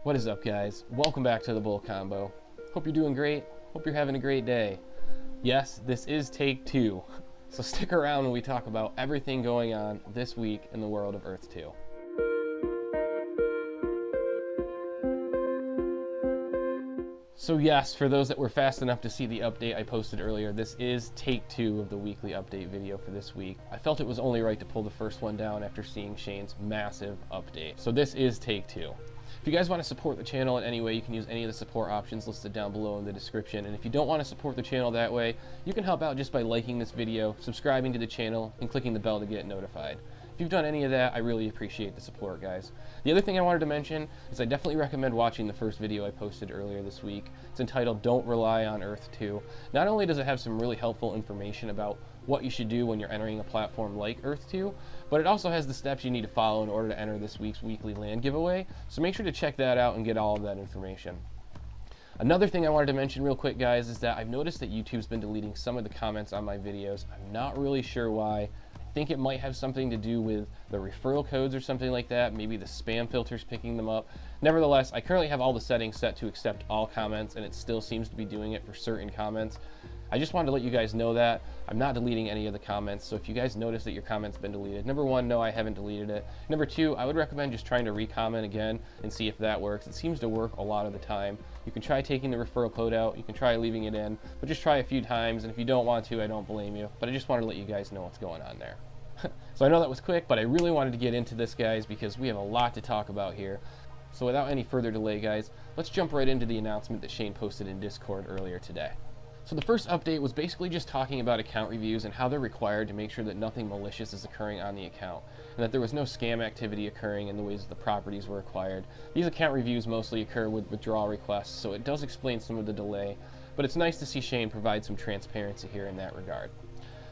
What is up, guys? Welcome back to the Bull Combo. Hope you're doing great. Hope you're having a great day. Yes, this is take 2. So stick around when we talk about everything going on this week in the world of Earth 2. So yes, for those that were fast enough to see the update I posted earlier, this is take 2 of the weekly update video for this week. I felt it was only right to pull the first one down after seeing Shane's massive update. So this is take 2. If you guys want to support the channel in any way, you can use any of the support options listed down below in the description. And if you don't want to support the channel that way, you can help out just by liking this video, subscribing to the channel, and clicking the bell to get notified. If you've done any of that, I really appreciate the support, guys. The other thing I wanted to mention is I definitely recommend watching the first video I posted earlier this week. It's entitled Don't Rely on Earth 2. Not only does it have some really helpful information about what you should do when you're entering a platform like Earth 2, but it also has the steps you need to follow in order to enter this week's weekly land giveaway, so make sure to check that out and get all of that information. Another thing I wanted to mention real quick, guys, is that I've noticed that YouTube's been deleting some of the comments on my videos. I'm not really sure why. I think it might have something to do with the referral codes or something like that, maybe the spam filters picking them up. Nevertheless, I currently have all the settings set to accept all comments, and it still seems to be doing it for certain comments. I just wanted to let you guys know that I'm not deleting any of the comments, so if you guys notice that your comment's been deleted, number one, no, I haven't deleted it. Number two, I would recommend just trying to re-comment again and see if that works. It seems to work a lot of the time. You can try taking the referral code out, you can try leaving it in, but just try a few times, and if you don't want to, I don't blame you, but I just wanted to let you guys know what's going on there. So I know that was quick, but I really wanted to get into this, guys, because we have a lot to talk about here. So without any further delay, guys, let's jump right into the announcement that Shane posted in Discord earlier today. So the first update was basically just talking about account reviews and how they're required to make sure that nothing malicious is occurring on the account, and that there was no scam activity occurring in the ways that the properties were acquired. These account reviews mostly occur with withdrawal requests, so it does explain some of the delay, but it's nice to see Shane provide some transparency here in that regard.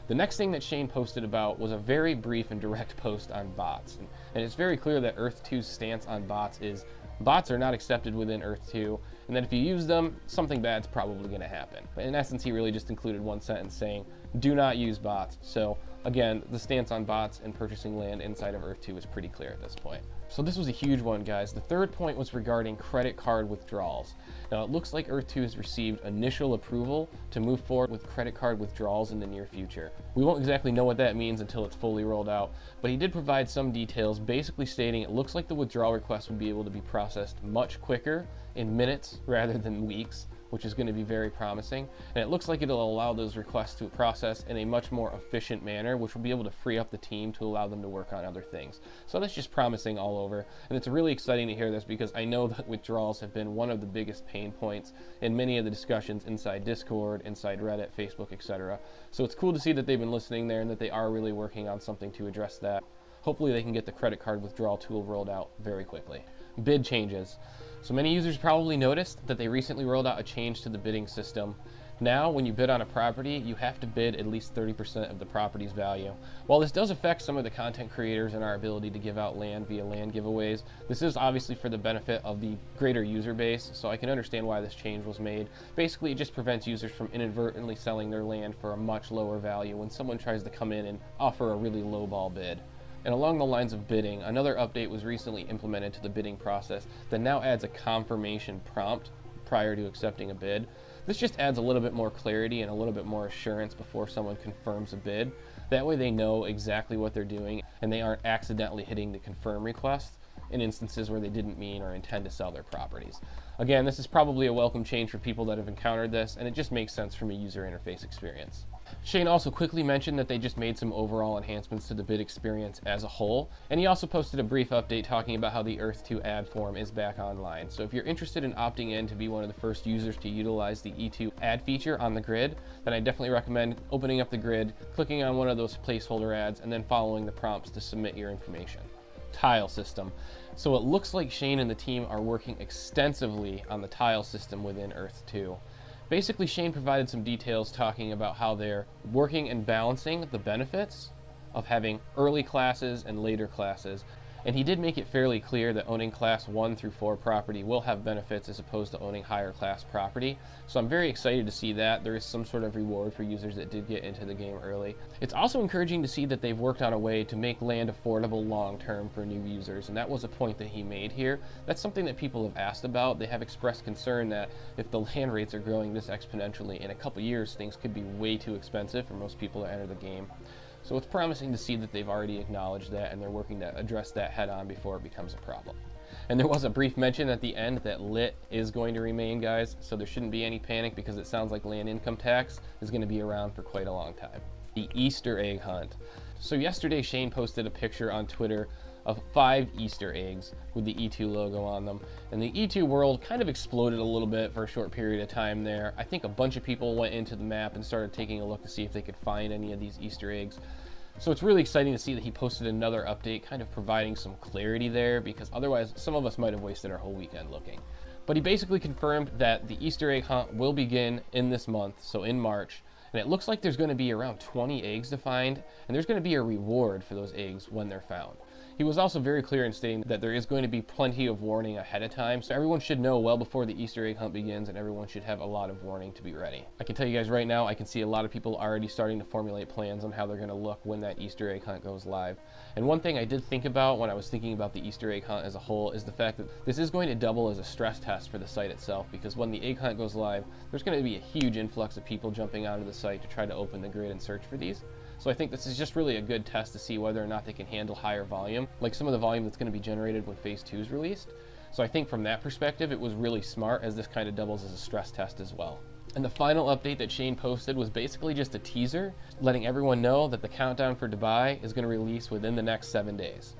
The next thing that Shane posted about was a very brief and direct post on bots, and it's very clear that Earth 2's stance on bots is bots are not accepted within Earth 2, and that if you use them, something bad's probably going to happen. But in essence, he really just included one sentence saying, do not use bots. So again, the stance on bots and purchasing land inside of Earth 2 is pretty clear at this point. So this was a huge one, guys. The third point was regarding credit card withdrawals. Now it looks like Earth 2 has received initial approval to move forward with credit card withdrawals in the near future. We won't exactly know what that means until it's fully rolled out, but he did provide some details basically stating it looks like the withdrawal request will be able to be processed much quicker in minutes rather than weeks, which is going to be very promising. And it looks like it'll allow those requests to process in a much more efficient manner, which will be able to free up the team to allow them to work on other things. So that's just promising all over. And it's really exciting to hear this because I know that withdrawals have been one of the biggest pain points in many of the discussions inside Discord, inside Reddit, Facebook, etc. So it's cool to see that they've been listening there and that they are really working on something to address that. Hopefully they can get the credit card withdrawal tool rolled out very quickly. Bid changes. So many users probably noticed that they recently rolled out a change to the bidding system. Now, when you bid on a property, you have to bid at least 30% of the property's value. While this does affect some of the content creators and our ability to give out land via land giveaways, this is obviously for the benefit of the greater user base, so I can understand why this change was made. Basically, it just prevents users from inadvertently selling their land for a much lower value when someone tries to come in and offer a really lowball bid. And along the lines of bidding, another update was recently implemented to the bidding process that now adds a confirmation prompt prior to accepting a bid. This just adds a little bit more clarity and a little bit more assurance before someone confirms a bid. That way they know exactly what they're doing and they aren't accidentally hitting the confirm request in instances where they didn't mean or intend to sell their properties. Again, this is probably a welcome change for people that have encountered this, and it just makes sense from a user interface experience. Shane also quickly mentioned that they just made some overall enhancements to the bid experience as a whole, and he also posted a brief update talking about how the Earth 2 ad form is back online. So if you're interested in opting in to be one of the first users to utilize the E2 ad feature on the grid, then I definitely recommend opening up the grid, clicking on one of those placeholder ads, and then following the prompts to submit your information. Tile system. So it looks like Shane and the team are working extensively on the tile system within Earth 2. Basically, Shane provided some details talking about how they're working and balancing the benefits of having early classes and later classes, And he did make it fairly clear that owning class 1 through 4 property will have benefits as opposed to owning higher class property. So I'm very excited to see that there is some sort of reward for users that did get into the game early. It's also encouraging to see that they've worked on a way to make land affordable long term for new users, and that was a point that he made here. That's something that people have asked about. They have expressed concern that if the land rates are growing this exponentially, in a couple years things could be way too expensive for most people to enter the game. So it's promising to see that they've already acknowledged that and they're working to address that head on before it becomes a problem. And there was a brief mention at the end that lit is going to remain, guys, so there shouldn't be any panic because it sounds like land income tax is going to be around for quite a long time. The Easter egg hunt. So yesterday Shane posted a picture on Twitter of 5 Easter eggs with the E2 logo on them. And the E2 world kind of exploded a little bit for a short period of time there. I think a bunch of people went into the map and started taking a look to see if they could find any of these Easter eggs. So it's really exciting to see that he posted another update kind of providing some clarity there, because otherwise some of us might have wasted our whole weekend looking. But he basically confirmed that the Easter egg hunt will begin in this month, so in March. And it looks like there's going to be around 20 eggs to find, and there's going to be a reward for those eggs when they're found. He was also very clear in stating that there is going to be plenty of warning ahead of time, so everyone should know well before the Easter egg hunt begins, and everyone should have a lot of warning to be ready. I can tell you guys right now, I can see a lot of people already starting to formulate plans on how they're going to look when that Easter egg hunt goes live. And one thing I did think about when I was thinking about the Easter egg hunt as a whole is the fact that this is going to double as a stress test for the site itself, because when the egg hunt goes live, there's going to be a huge influx of people jumping onto the site to try to open the grid and search for these. So I think this is just really a good test to see whether or not they can handle higher volume, like some of the volume that's going to be generated when Phase 2 is released. So I think from that perspective, it was really smart, as this kind of doubles as a stress test as well. And the final update that Shane posted was basically just a teaser, letting everyone know that the countdown for Dubai is going to release within the next 7 days.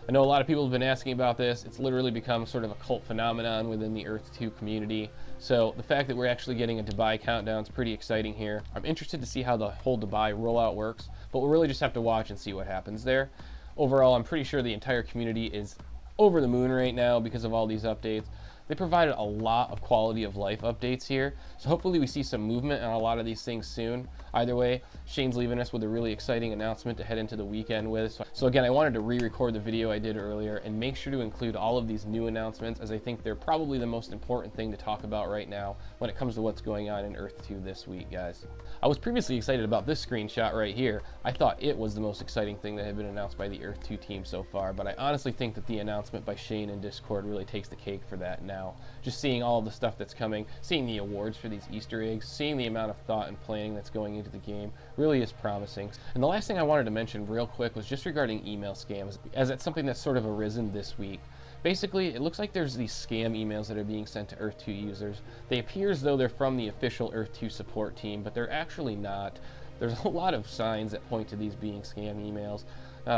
I know a lot of people have been asking about this. It's literally become sort of a cult phenomenon within the Earth 2 community. So the fact that we're actually getting a Dubai countdown is pretty exciting here. I'm interested to see how the whole Dubai rollout works, but we'll really just have to watch and see what happens there. Overall, I'm pretty sure the entire community is over the moon right now because of all these updates. They provided a lot of quality of life updates here, so hopefully we see some movement on a lot of these things soon. Either way, Shane's leaving us with a really exciting announcement to head into the weekend with. So again, I wanted to re-record the video I did earlier and make sure to include all of these new announcements, as I think they're probably the most important thing to talk about right now when it comes to what's going on in Earth 2 this week, guys. I was previously excited about this screenshot right here. I thought it was the most exciting thing that had been announced by the Earth 2 team so far, but I honestly think that the announcement by Shane in Discord really takes the cake for that now. Just seeing all of the stuff that's coming, seeing the awards for these Easter eggs, seeing the amount of thought and planning that's going into the game really is promising. And the last thing I wanted to mention real quick was just regarding email scams, as it's something that's sort of arisen this week. Basically, it looks like there's these scam emails that are being sent to Earth 2 users. They appear as though they're from the official Earth 2 support team, but they're actually not. There's a lot of signs that point to these being scam emails,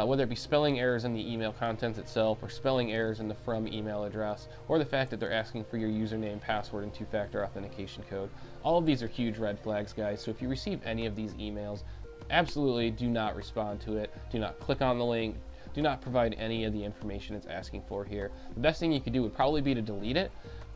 whether it be spelling errors in the email content itself, or spelling errors in the from email address, or the fact that they're asking for your username, password, and two-factor authentication code. All of these are huge red flags, guys, so if you receive any of these emails, absolutely do not respond to it. Do not click on the link. Do not provide any of the information it's asking for here. The best thing you could do would probably be to delete it,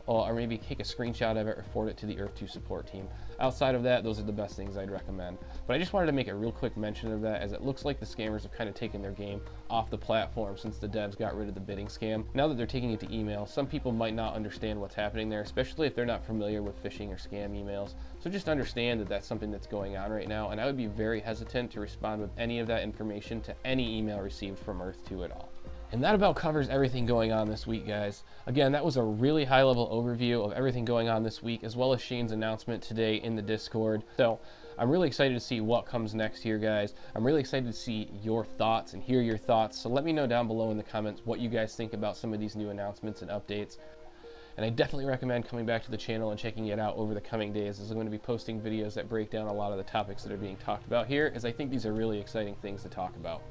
or maybe take a screenshot of it or forward it to the Earth 2 support team. Outside of that, those are the best things I'd recommend. But I just wanted to make a real quick mention of that, as it looks like the scammers have kind of taken their game off the platform since the devs got rid of the bidding scam. Now that they're taking it to email, some people might not understand what's happening there, especially if they're not familiar with phishing or scam emails. So just understand that that's something that's going on right now, and I would be very hesitant to respond with any of that information to any email received from Earth 2 at all. And that about covers everything going on this week, guys. Again, that was a really high-level overview of everything going on this week, as well as Shane's announcement today in the Discord. So I'm really excited to see what comes next here, guys. I'm really excited to see your thoughts and hear your thoughts. So let me know down below in the comments what you guys think about some of these new announcements and updates. And I definitely recommend coming back to the channel and checking it out over the coming days, as I'm going to be posting videos that break down a lot of the topics that are being talked about here, as I think these are really exciting things to talk about.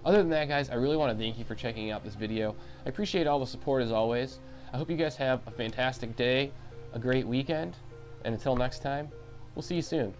Other than that, guys, I really want to thank you for checking out this video. I appreciate all the support as always. I hope you guys have a fantastic day, a great weekend, and until next time, we'll see you soon.